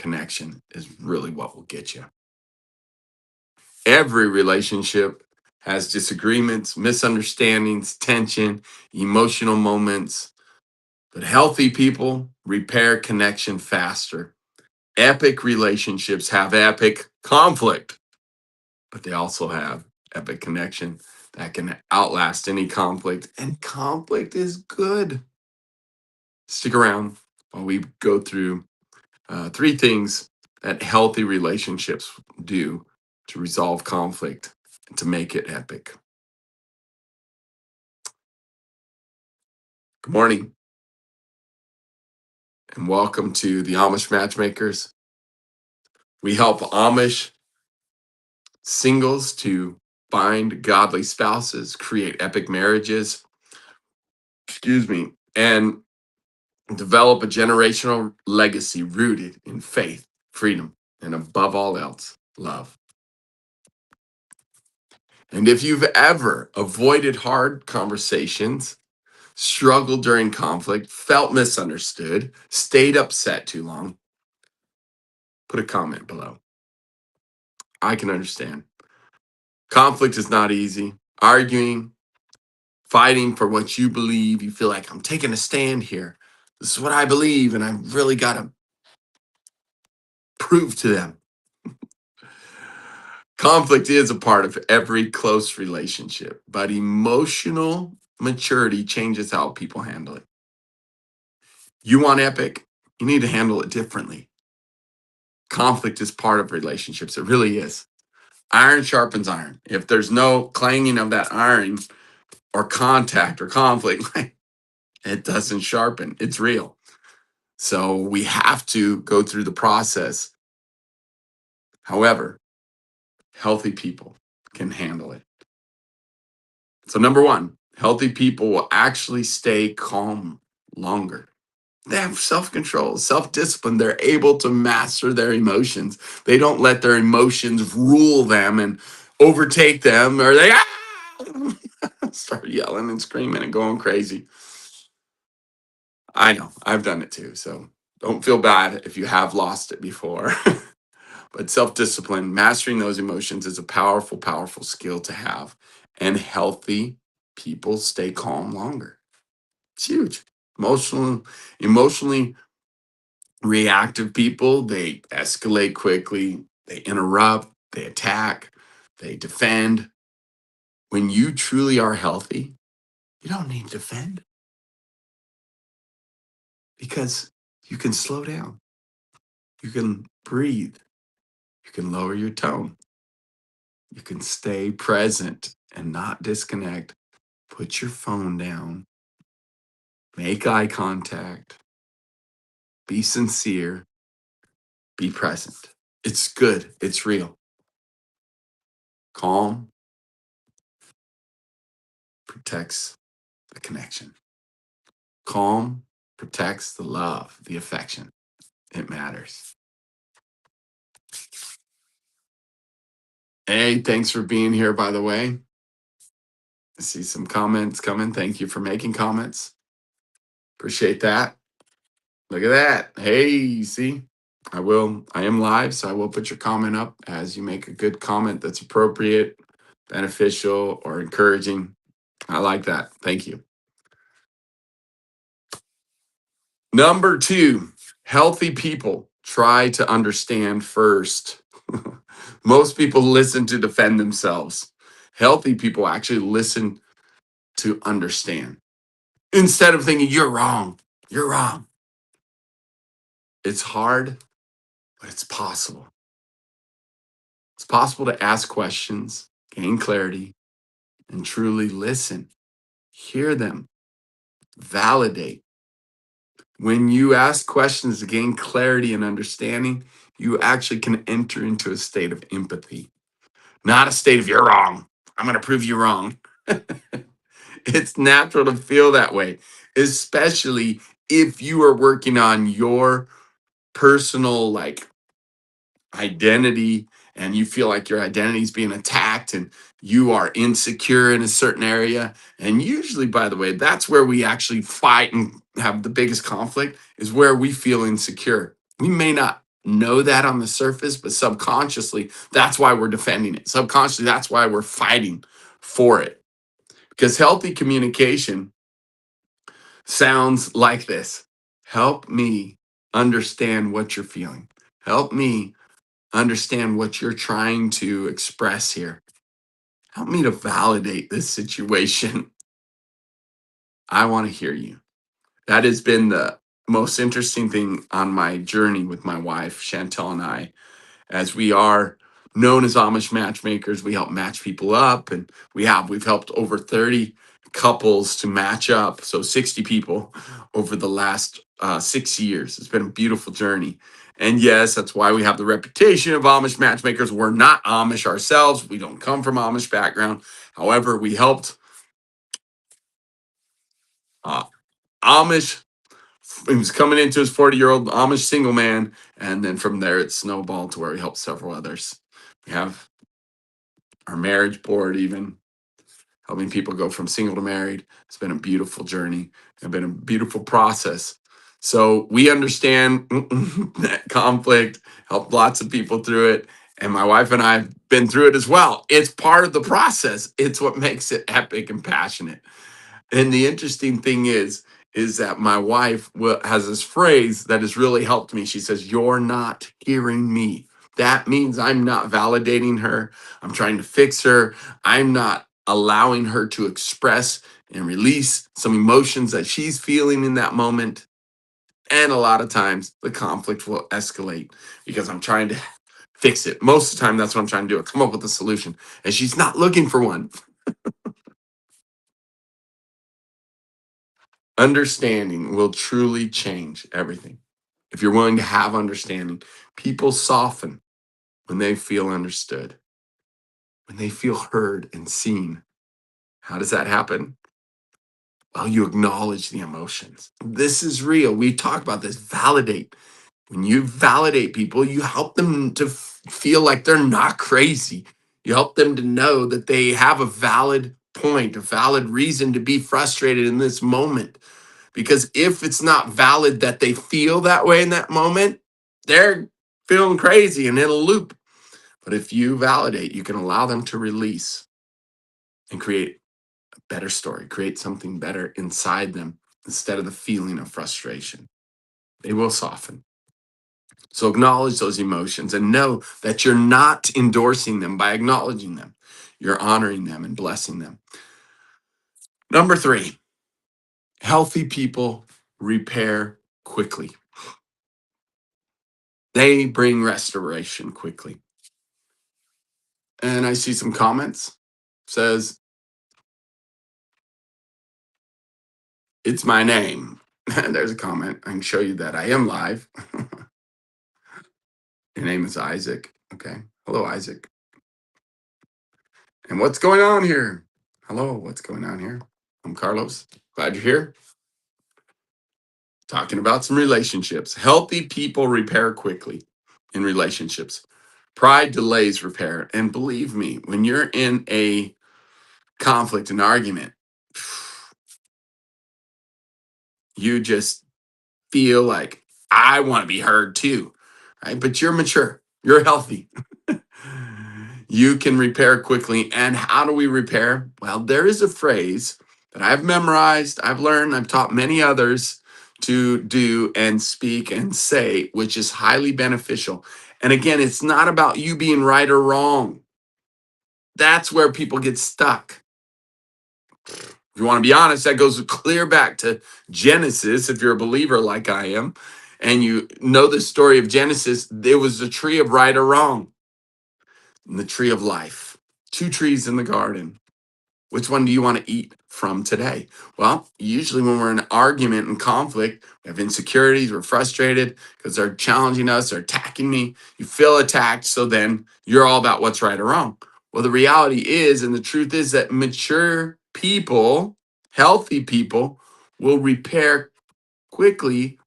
connection is really what will get you. Every relationship has disagreements, misunderstandings, tension, emotional moments, but healthy people repair connection faster. Epic relationships have epic conflict, but they also have epic connection that can outlast any conflict, and conflict is good. Stick around while we go through three things that healthy relationships do to resolve conflict and to make it epic. Good morning and welcome to the Amish Matchmakers. We help Amish singles to find godly spouses, create epic marriages, and develop a generational legacy rooted in faith, freedom, and above all else, love. And if you've ever avoided hard conversations, struggled during conflict, felt misunderstood, stayed upset too long, put a comment below. I can understand. Conflict is not easy. Arguing, fighting for what you believe, you feel like I'm taking a stand here. This is what I believe, and I've really got to prove to them. Conflict is a part of every close relationship, but emotional maturity changes how people handle it. You want epic, you need to handle it differently. Conflict is part of relationships. It really is. Iron sharpens iron. If there's no clanging of that iron or contact or conflict, it doesn't sharpen. It's real. So we have to go through the process. However, healthy people can handle it. So, number one, healthy people will actually stay calm longer. They have self control, self discipline. They're able to master their emotions. They don't let their emotions rule them and overtake them, or they start yelling and screaming and going crazy. I know, I've done it too. So, don't feel bad if you have lost it before. But self discipline, mastering those emotions is a powerful, powerful skill to have. And healthy people stay calm longer. It's huge. Emotionally reactive people, they escalate quickly, they interrupt, they attack, they defend. When you truly are healthy, you don't need to defend because you can slow down, you can breathe, you can lower your tone, you can stay present and not disconnect. Put your phone down, make eye contact, be sincere, be present. It's good, it's real. Calm protects the connection. Calm protects the love, the affection. It matters. Hey, thanks for being here, by the way. I see some comments coming. Thank you for making comments. Appreciate that. Look at that. Hey, you see, I am live, so I will put your comment up as you make a good comment that's appropriate, beneficial, or encouraging. I like that. Thank you. Number two, healthy people try to understand first. Most people listen to defend themselves. Healthy people actually listen to understand instead of thinking, you're wrong. You're wrong. It's hard, but it's possible. It's possible to ask questions, gain clarity, and truly listen. Hear them, validate. When you ask questions to gain clarity and understanding, you actually can enter into a state of empathy, not a state of you're wrong. I'm going to prove you wrong. It's natural to feel that way, especially if you are working on your personal identity and you feel like your identity is being attacked and you are insecure in a certain area. And usually, by the way, that's where we actually fight and have the biggest conflict, is where we feel insecure. We may not know that on the surface, but subconsciously, that's why we're defending it. Subconsciously, that's why we're fighting for it. Because healthy communication sounds like this: help me understand what you're feeling. Help me understand what you're trying to express here. Help me to validate this situation. I want to hear you. That has been the most interesting thing on my journey with my wife, Chantel, and I, as we are known as Amish matchmakers. We help match people up, and we've helped over 30 couples to match up, so 60 people over the last 6 years. It's been a beautiful journey. And yes, that's why we have the reputation of Amish matchmakers. We're not Amish ourselves. We don't come from Amish background. However, we helped uh, Amish. He was coming into his 40-year-old Amish single man, and then from there it snowballed to where we helped several others. We have our marriage board, even helping people go from single to married. It's been a beautiful journey. It's been a beautiful process. So we understand that conflict, helped lots of people through it. And my wife and I have been through it as well. It's part of the process. It's what makes it epic and passionate. And the interesting thing is that my wife has this phrase that has really helped me. She says, "You're not hearing me." That means I'm not validating her. I'm trying to fix her. I'm not allowing her to express and release some emotions that she's feeling in that moment. And a lot of times the conflict will escalate because I'm trying to fix it. Most of the time, that's what I'm trying to do. Come up with a solution. And she's not looking for one. Understanding will truly change everything. If you're willing to have understanding, people soften when they feel understood, when they feel heard and seen. How does that happen? Well, you acknowledge the emotions. This is real. We talk about this. Validate. When you validate people, you help them to feel like they're not crazy. You help them to know that they have a valid point, a valid reason to be frustrated in this moment. Because if it's not valid that they feel that way in that moment, they're feeling crazy and in a loop. But if you validate, you can allow them to release and create a better story, create something better inside them instead of the feeling of frustration. They will soften. So acknowledge those emotions and know that you're not endorsing them by acknowledging them. You're honoring them and blessing them. Number 3, healthy people repair quickly. They bring restoration quickly. And I see some comments. Says, it's my name. There's a comment. I can show you that I am live. Your name is Isaac. Okay. Hello, Isaac. And what's going on here? Hello, what's going on here? I'm Carlos. Glad you're here. Talking about some relationships. Healthy people repair quickly in relationships. Pride delays repair. And believe me, when you're in a conflict, an argument, you just feel like I want to be heard too, right? But you're mature, you're healthy. You can repair quickly. And how do we repair? Well, there is a phrase that I've memorized, I've learned, I've taught many others to do and speak and say, which is highly beneficial. And again, it's not about you being right or wrong. That's where people get stuck. If you want to be honest, that goes clear back to Genesis. If you're a believer like I am, and you know the story of Genesis, there was a tree of right or wrong and the tree of life. 2 trees in the garden. Which one do you want to eat from today? Well, usually when we're in an argument and conflict, we have insecurities, we're frustrated because they're challenging us, they're attacking me. You feel attacked, so then you're all about what's right or wrong. Well, the reality is, and the truth is that mature people, healthy people, will repair quickly,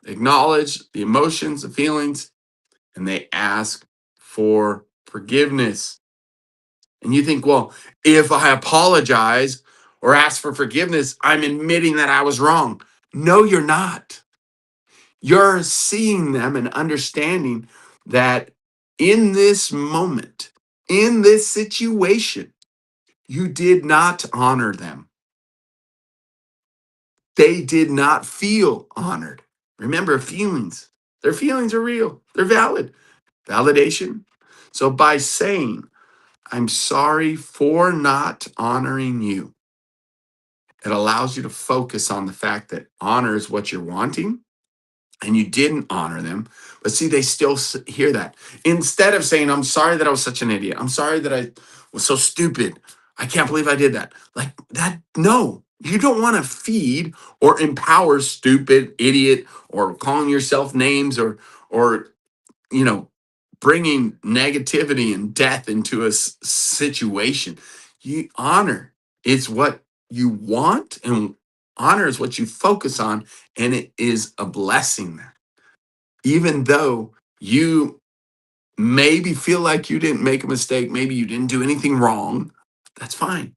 acknowledge the emotions, the feelings, and they ask for forgiveness. And you think, well, if I apologize or ask for forgiveness, I'm admitting that I was wrong. No, you're not. You're seeing them and understanding that in this moment, in this situation, you did not honor them. They did not feel honored. Remember, their feelings are real, they're valid. Validation. So by saying, I'm sorry for not honoring you, it allows you to focus on the fact that honor is what you're wanting and you didn't honor them. But see, they still hear that. Instead of saying, I'm sorry that I was such an idiot. I'm sorry that I was so stupid. I can't believe I did that. Like that, no. You don't want to feed or empower stupid, idiot, or calling yourself names or you know, bringing negativity and death into a situation. You honor is what you want, and honor is what you focus on, and it is a blessing. Even though you maybe feel like you didn't make a mistake, maybe you didn't do anything wrong, that's fine.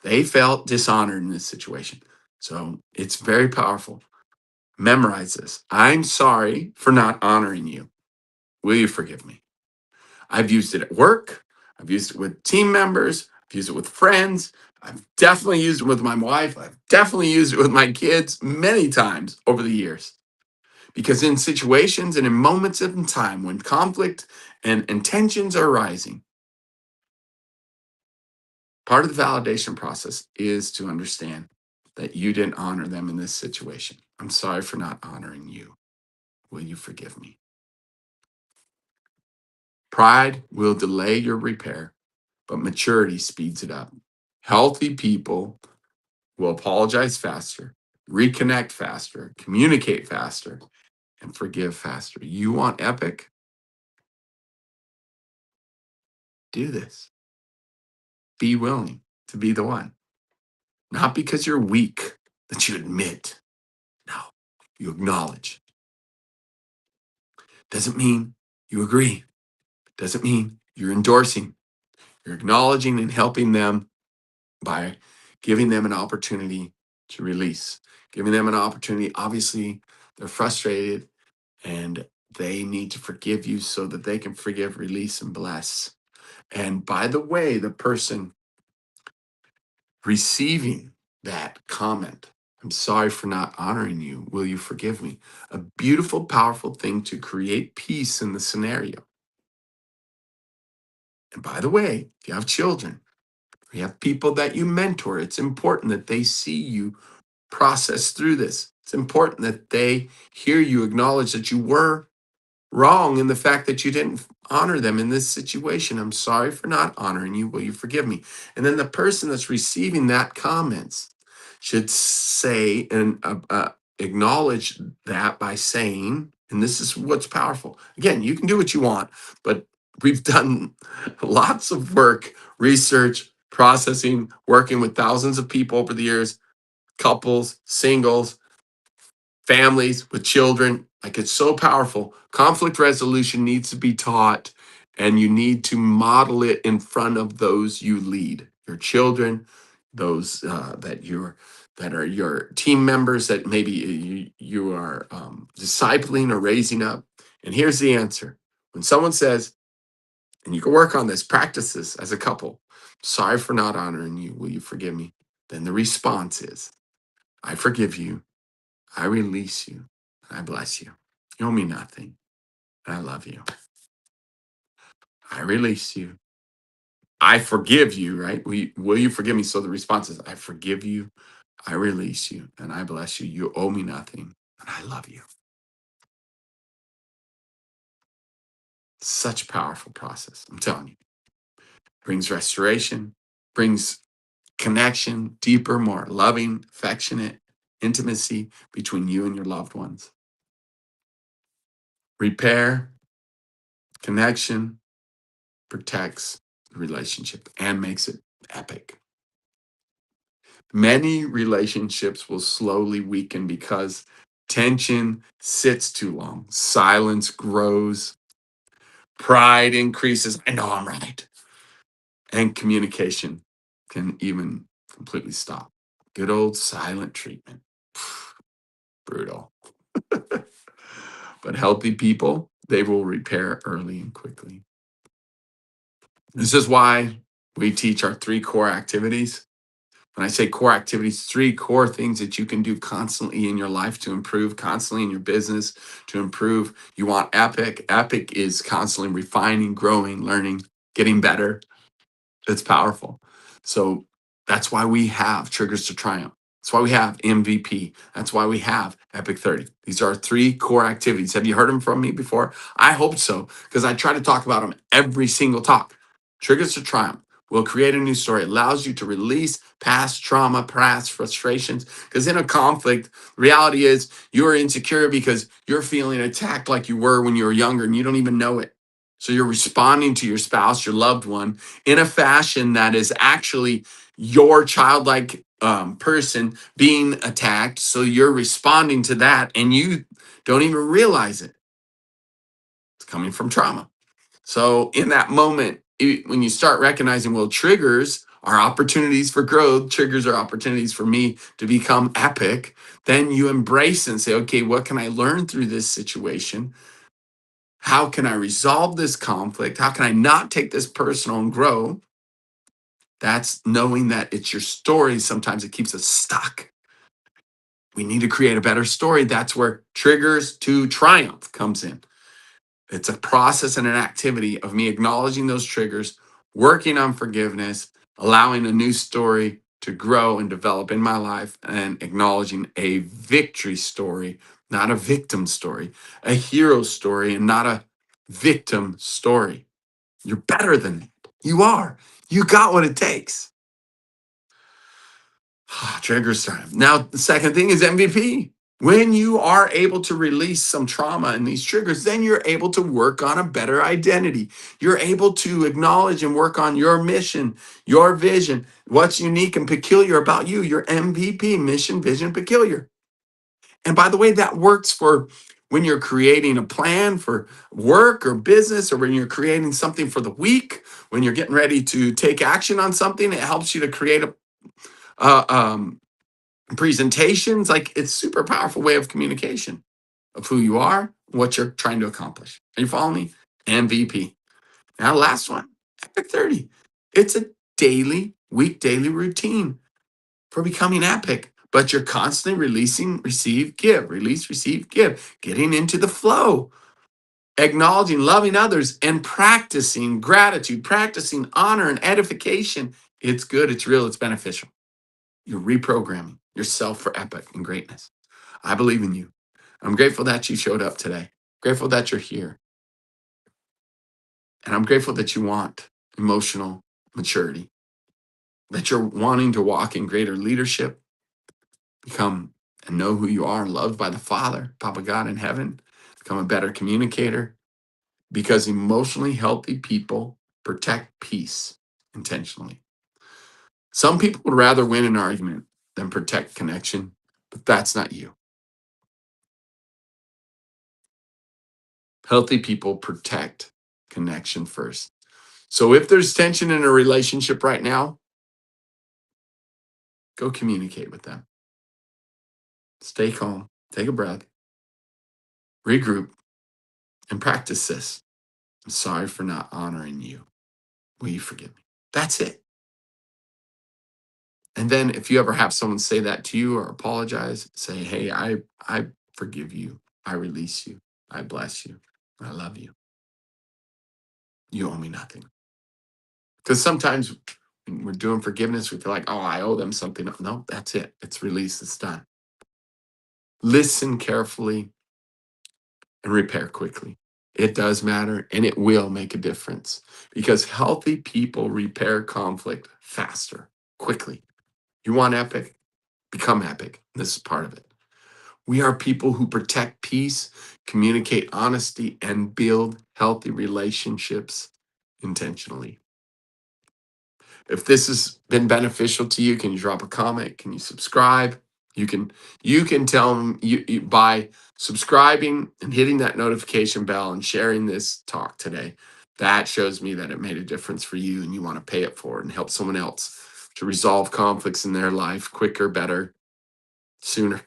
They felt dishonored in this situation. So it's very powerful. Memorize this. I'm sorry for not honoring you. Will you forgive me? I've used it at work. I've used it with team members. I've used it with friends. I've definitely used it with my wife. I've definitely used it with my kids many times over the years. Because in situations and in moments in time when conflict and tensions are rising, part of the validation process is to understand that you didn't honor them in this situation. I'm sorry for not honoring you. Will you forgive me? Pride will delay your repair, but maturity speeds it up. Healthy people will apologize faster, reconnect faster, communicate faster, and forgive faster. You want epic? Do this. Be willing to be the one. Not because you're weak that you admit. No, you acknowledge. Doesn't mean you agree. Doesn't mean you're endorsing. You're acknowledging and helping them by giving them an opportunity to release, giving them an opportunity. Obviously, they're frustrated and they need to forgive you so that they can forgive, release, and bless. And by the way, the person receiving that comment, I'm sorry for not honoring you. Will you forgive me? A beautiful, powerful thing to create peace in the scenario. And by the way, if you have children, if you have people that you mentor, it's important that they see you process through this. It's important that they hear you acknowledge that you were wrong in the fact that you didn't honor them in this situation. I'm sorry for not honoring you. Will you forgive me? And then the person that's receiving that comments should say and acknowledge that by saying, and this is what's powerful. Again, you can do what you want, but we've done lots of work, research, processing, working with thousands of people over the years, couples, singles, families with children. Like it's so powerful. Conflict resolution needs to be taught, and you need to model it in front of those you lead, your children, those that are your team members that maybe you are discipling or raising up. And here's the answer: when someone says, and you can work on this, practice this as a couple. Sorry for not honoring you. Will you forgive me? Then the response is, I forgive you. I release you. I bless you. You owe me nothing. I love you. I release you. I forgive you, right? Will you forgive me? So the response is, I forgive you. I release you. And I bless you. You owe me nothing. And I love you. Such a powerful process. I'm telling you. Brings restoration, brings connection, deeper, more loving, affectionate intimacy between you and your loved ones. Repair, connection, protects the relationship and makes it epic. Many relationships will slowly weaken because tension sits too long, silence grows, pride increases. I know I'm right. And communication can even completely stop. Good old silent treatment. Brutal. But healthy people, they will repair early and quickly. This is why we teach our 3 core activities. When I say core activities, 3 core things that you can do constantly in your life to improve, constantly in your business to improve. You want epic. Epic is constantly refining, growing, learning, getting better. It's powerful. So that's why we have Triggers to Triumph. That's why we have MVP. That's why we have Epic 30. These are our 3 core activities. Have you heard them from me before? I hope so, because I try to talk about them every single talk. Triggers to Triumph will create a new story. It allows you to release past trauma, past frustrations. Because in a conflict, reality is you're insecure because you're feeling attacked like you were when you were younger and you don't even know it. So you're responding to your spouse, your loved one, in a fashion that is actually your childlike person being attacked. So you're responding to that and you don't even realize it. It's coming from trauma. So in that moment, when you start recognizing, well, triggers are opportunities for growth, triggers are opportunities for me to become epic, then you embrace and say, okay, what can I learn through this situation? How can I resolve this conflict? How can I not take this personal and grow? That's knowing that it's your story. Sometimes it keeps us stuck. We need to create a better story. That's where Triggers to Triumph comes in. It's a process and an activity of me acknowledging those triggers, working on forgiveness, allowing a new story to grow and develop in my life, and acknowledging a victory story, not a victim story, a hero story, and not a victim story. You're better than that. You are. You got what it takes. Triggers time. Now, the second thing is MVP. When you are able to release some trauma and these triggers, then you're able to work on a better identity. You're able to acknowledge and work on your mission, your vision, what's unique and peculiar about you, your MVP, mission, vision, peculiar. And by the way, that works for when you're creating a plan for work or business, or when you're creating something for the week, when you're getting ready to take action on something. It helps you to create a uh, um, presentations. Like, it's super powerful way of communication of who you are, what you're trying to accomplish. Are you following me? MVP. Now, last one, Epic 30. It's a daily routine for becoming epic, but you're constantly releasing, receive, give, release, receive, give, getting into the flow, acknowledging, loving others, and practicing gratitude, practicing honor and edification. It's good, it's real, it's beneficial. You're reprogramming yourself for epic and greatness. I believe in you. I'm grateful that you showed up today. Grateful that you're here. And I'm grateful that you want emotional maturity, that you're wanting to walk in greater leadership, become and know who you are, loved by the Father, Papa God in heaven, become a better communicator, because emotionally healthy people protect peace intentionally. Some people would rather win an argument than protect connection, but that's not you. Healthy people protect connection first. So if there's tension in a relationship right now, go communicate with them. Stay calm, take a breath, regroup, and practice this. I'm sorry for not honoring you. Will you forgive me? That's it. And then if you ever have someone say that to you or apologize, say, hey, I forgive you. I release you. I bless you. I love you. You owe me nothing. Because sometimes when we're doing forgiveness, we feel like, oh, I owe them something. No, that's it. It's released. It's done. Listen carefully and repair quickly. It does matter and it will make a difference, because healthy people repair conflict faster, quickly. You want epic? Become epic. This is part of it. We are people who protect peace, communicate honesty, and build healthy relationships intentionally. If this has been beneficial to you, can you drop a comment? Can you subscribe? You can tell them by subscribing and hitting that notification bell and sharing this talk today. That shows me that it made a difference for you and you want to pay it forward and help someone else to resolve conflicts in their life quicker, better, sooner,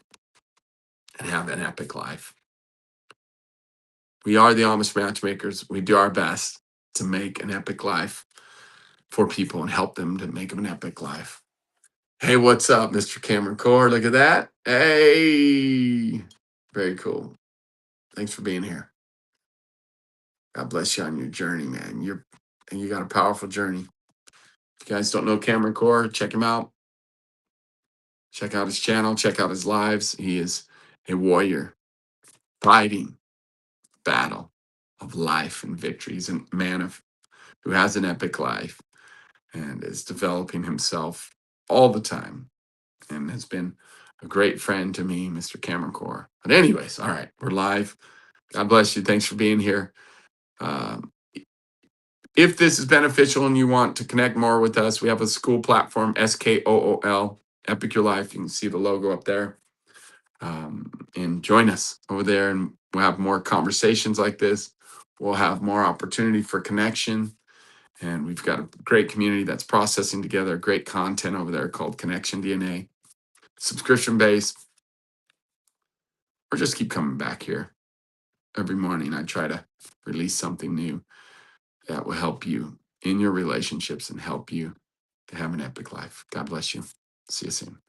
and have an epic life. We are the Amish Matchmakers. We do our best to make an epic life for people and help them to make an epic life. Hey, what's up, Mr. Cameron Core? Look at that. Hey, very cool. Thanks for being here. God bless you on your journey, man. You got a powerful journey. If you guys don't know Cameron Core, check him out. Check out his channel. Check out his lives. He is a warrior fighting battle of life and victory. He's a man who has an epic life and is developing himself all the time and has been a great friend to me, Mr. Cameron Core. But anyways, all right, we're live. God bless you. Thanks for being here. Um, if this is beneficial and you want to connect more with us, we have a school platform, SKOOL, Epic Your Life. You can see the logo up there. And join us over there, and we'll have more conversations like this. We'll have more opportunity for connection. And we've got a great community that's processing together great content over there called Connection DNA. Subscription based, or just keep coming back here. Every morning, I try to release something new that will help you in your relationships and help you to have an epic life. God bless you. See you soon.